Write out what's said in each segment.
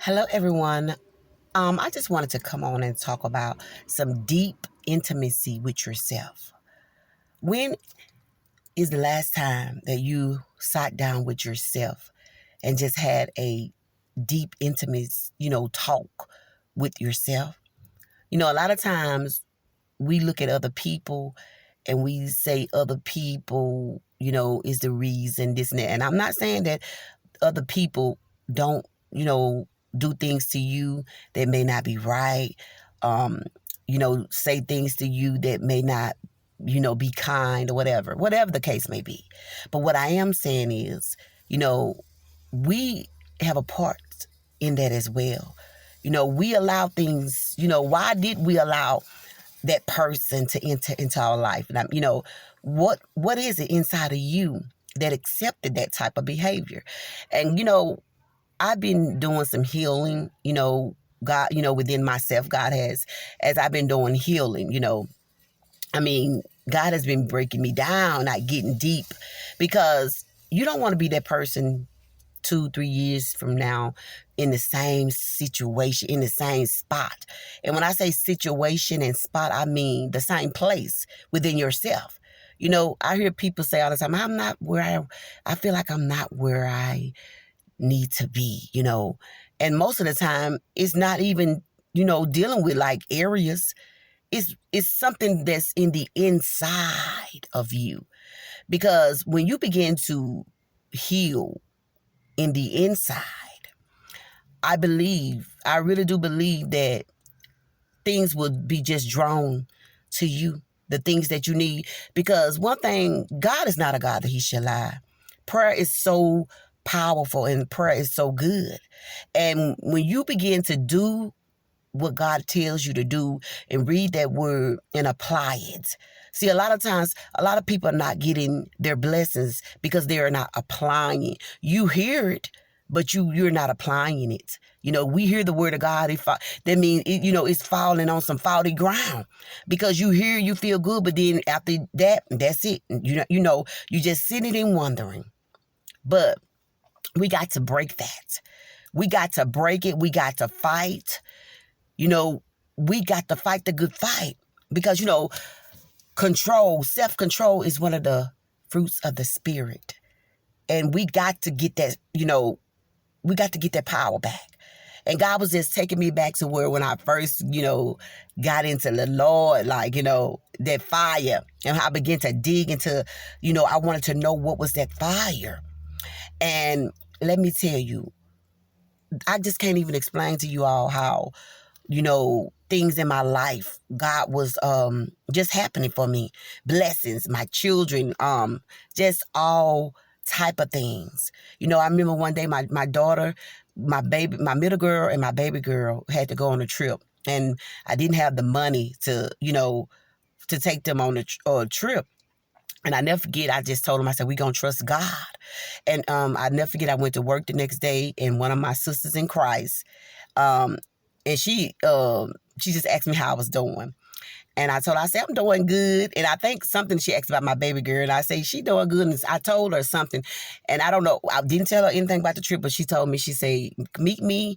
Hello, everyone. I just wanted to come on and talk about some deep intimacy with yourself. When is the last time that you sat down with yourself and just had a deep, intimate, talk with yourself? A lot of times we look at other people and we say other people, is the reason this and that. And I'm not saying that other people don't, do things to you that may not be right. Um, say things to you that may not, be kind or whatever the case may be. But what I am saying is, we have a part in that as well. We allow things, why did we allow that person to enter into our life? And what is it inside of you that accepted that type of behavior? And I've been doing some healing, God, within myself. God has, as I've been doing healing, I mean, God has been breaking me down, not getting deep, because you don't want to be that person 2, 3 years from now in the same situation, in the same spot. And when I say situation and spot, I mean the same place within yourself. I hear people say all the time, I feel like I'm not where I need to be, and most of the time it's not even, dealing with like areas. It's something that's in the inside of you, because when you begin to heal in the inside, I really do believe that things would be just drawn to you, the things that you need. Because one thing, God is not a God that he shall lie. Prayer is so powerful and prayer is so good. And when you begin to do what God tells you to do and read that word and apply it. See, a lot of times, a lot of people are not getting their blessings because they are not applying it. You hear it, but you're not applying it. We hear the word of God. That means, it's falling on some faulty ground, because you hear, you feel good, but then after that, that's it. You just sitting and wondering. But we got to break that. We got to break it. We got to fight. We got to fight the good fight, because, self-control is one of the fruits of the spirit. And we got to get that, we got to get that power back. And God was just taking me back to where when I first, got into the Lord, like, that fire. And I began to dig into, I wanted to know what was that fire. And let me tell you, I just can't even explain to you all how, things in my life, God was just happening for me. Blessings, my children, just all type of things. I remember one day my daughter, my middle girl and my baby girl had to go on a trip. And I didn't have the money to, to take them on a trip. And I never forget, I just told him, I said, we're going to trust God. And I never forget, I went to work the next day, and one of my sisters in Christ, and she just asked me how I was doing. And I told her, I said, I'm doing good. And I think something she asked about my baby girl. And I say, she doing good. And I told her something. And I don't know, I didn't tell her anything about the trip, but she told me, she said, meet me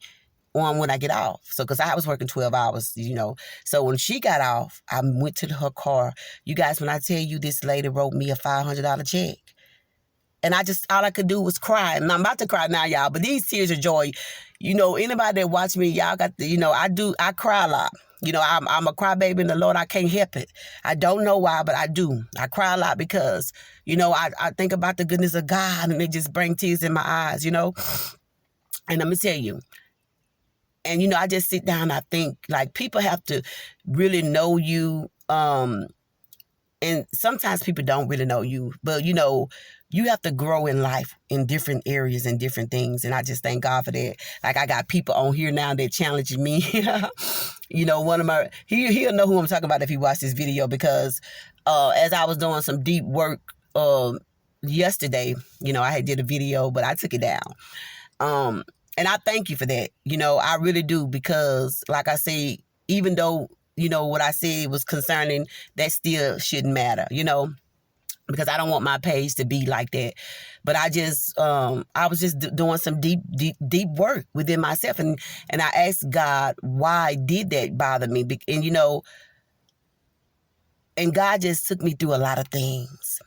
on when I get off. So, because I was working 12 hours, So when she got off, I went to her car. You guys, when I tell you, this lady wrote me a $500 check. And all I could do was cry. And I'm about to cry now, y'all, but these tears of joy, anybody that watch me, y'all got the, I cry a lot. I'm a crybaby in the Lord. I can't help it. I don't know why, but I do. I cry a lot because, I think about the goodness of God, and it just brings tears in my eyes, And I'm going to tell you, and, I just sit down, I think, like, people have to really know you, and sometimes people don't really know you, but, you have to grow in life in different areas and different things. And I just thank God for that. Like, I got people on here now that challenge me. One of he'll know who I'm talking about if he watched this video, because as I was doing some deep work yesterday, I had did a video, but I took it down. And I thank you for that. I really do, because like I say, even though, what I said was concerning, that still shouldn't matter, because I don't want my page to be like that. But I was just doing some deep work within myself, and I asked God, why did that bother me? And and God just took me through a lot of things.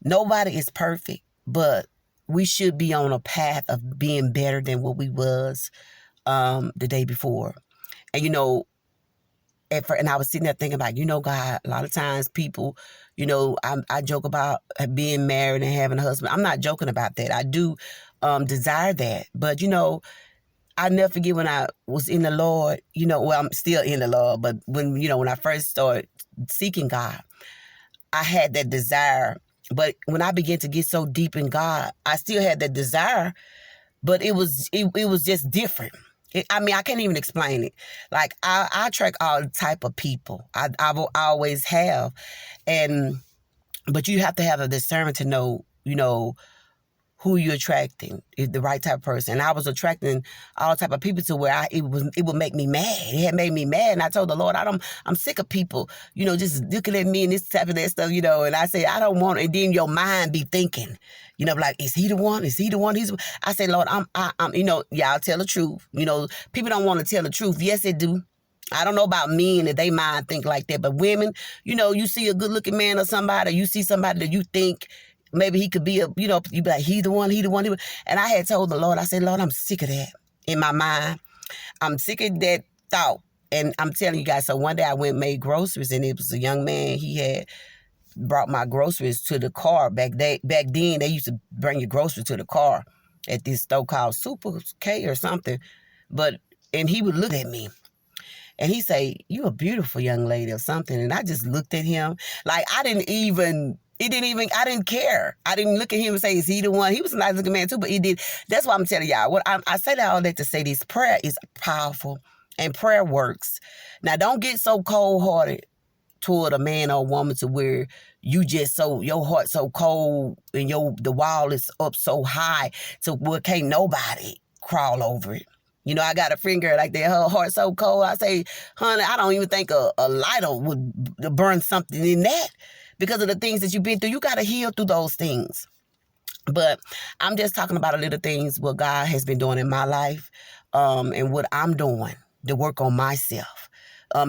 Nobody is perfect, but we should be on a path of being better than what we was the day before. And and I was sitting there thinking about, God, a lot of times people, I joke about being married and having a husband. I'm not joking about that. I do desire that. But, I never forget when I was in the Lord, well, I'm still in the Lord, but when I first started seeking God, I had that desire. But when I began to get so deep in God, I still had that desire, but it was just different. I can't even explain it. Like, I attract all type of people. I always have. But you have to have a discernment to know, who you're attracting, is the right type of person. And I was attracting all type of people to where it would make me mad. It had made me mad. And I told the Lord, I'm sick of people, just looking at me and this type of that stuff, And I said, I don't want it. And then your mind be thinking, like, is he the one? Is he the one? I say, Lord, I'm, I'll tell the truth. People don't want to tell the truth. Yes, they do. I don't know about men and they mind think like that. But women, you see a good looking man or somebody, or you see somebody that you think maybe he could be you be like, he the one. And I had told the Lord, I said, Lord, I'm sick of that in my mind. I'm sick of that thought. And I'm telling you guys, so one day I went and made groceries, and it was a young man. He had brought my groceries to the car. Back then, they used to bring your groceries to the car at this store called Super K or something. And he would look at me. And he say, you a beautiful young lady or something. And I just looked at him like I didn't care. I didn't look at him and say, is he the one? He was a nice looking man too, but he did. That's why I'm telling y'all. I say that all that to say this. Prayer is powerful and prayer works. Now, don't get so cold-hearted toward a man or a woman to where you just your heart so cold and the wall is up so high to where can't nobody crawl over it. I got a friend girl like that. Her heart so cold. I say, honey, I don't even think a lighter would burn something in that because of the things that you've been through. You got to heal through those things. But I'm just talking about a little things what God has been doing in my life, and what I'm doing to work on myself.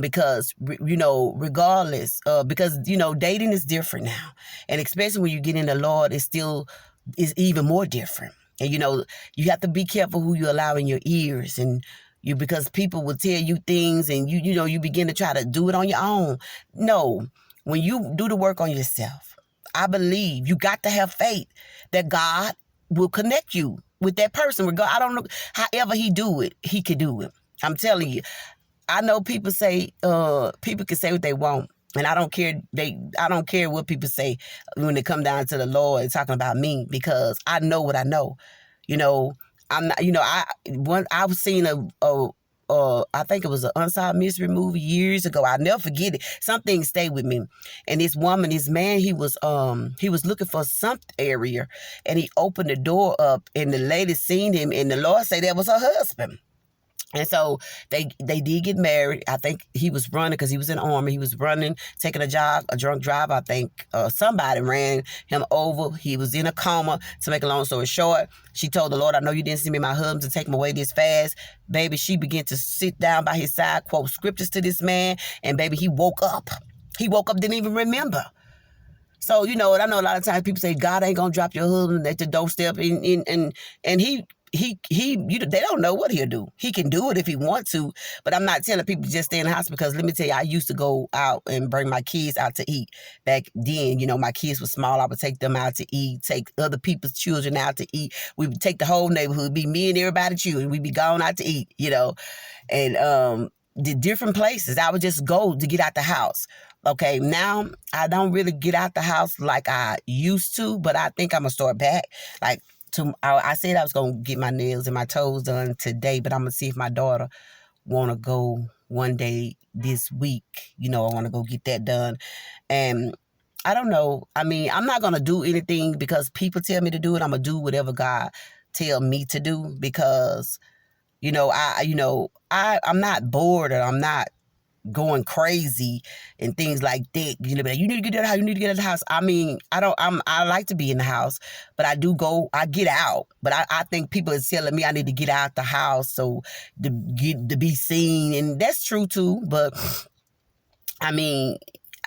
Because, regardless, because, dating is different now. And especially when you get in the Lord, is even more different. And, you have to be careful who you allow in your ears, and because people will tell you things and you begin to try to do it on your own. No, when you do the work on yourself, I believe you got to have faith that God will connect you with that person. I don't know, however he do it, he could do it. I'm telling you. I know people say, people can say what they want. And I don't care. I don't care what people say when it come down to the Lord and talking about me, because I know what I know. I'm not. I was seeing I think it was an unsolved mystery movie years ago. I'll never forget it. Something stayed with me. And this man, he was looking for some area, and he opened the door up, and the lady seen him, and the Lord said that was her husband. And so they did get married. I think he was running because he was in the army. He was running, taking a drunk driver. I think somebody ran him over. He was in a coma. To make a long story short, she told the Lord, I know you didn't send me my husband to take him away this fast. Baby, she began to sit down by his side, quote scriptures to this man. And baby, he woke up. Didn't even remember. So, and I know a lot of times people say, God ain't going to drop your husband at the doorstep. And they don't know what he'll do. He can do it if he wants to, but I'm not telling people to just stay in the house, because let me tell you, I used to go out and bring my kids out to eat. Back then, my kids were small. I would take them out to eat, take other people's children out to eat. We would take the whole neighborhood, be me and everybody's children. We'd be going out to eat, and the different places. I would just go to get out the house. Okay, now I don't really get out the house like I used to, but I think I'm going to start back. Like, I said I was going to get my nails and my toes done today, but I'm going to see if my daughter want to go one day this week. I want to go get that done. And I don't know. I mean, I'm not going to do anything because people tell me to do it. I'm going to do whatever God tell me to do, because, I'm not bored, or I'm not going crazy and things like that. You know, like, you need to get out of the house. You need to get out of the house. I mean, I like to be in the house, but I get out. But I think people are telling me I need to get out the house so to be seen, and that's true too. But I mean,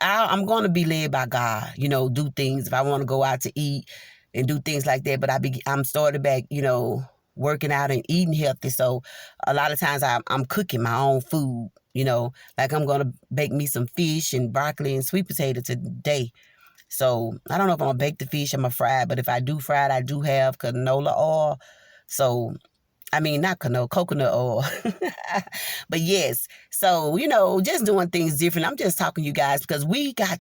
I'm going to be led by God, you know, do things if I want to go out to eat and do things like that. But I'm starting back, you know, working out and eating healthy. So a lot of times I'm cooking my own food, you know, like I'm going to bake me some fish and broccoli and sweet potato today. So I don't know if I'm going to bake the fish, I'm going to fry it. But if I do fry it, I do have canola oil. So I mean, not canola, coconut oil. But yes, so, you know, just doing things different. I'm just talking to you guys because we got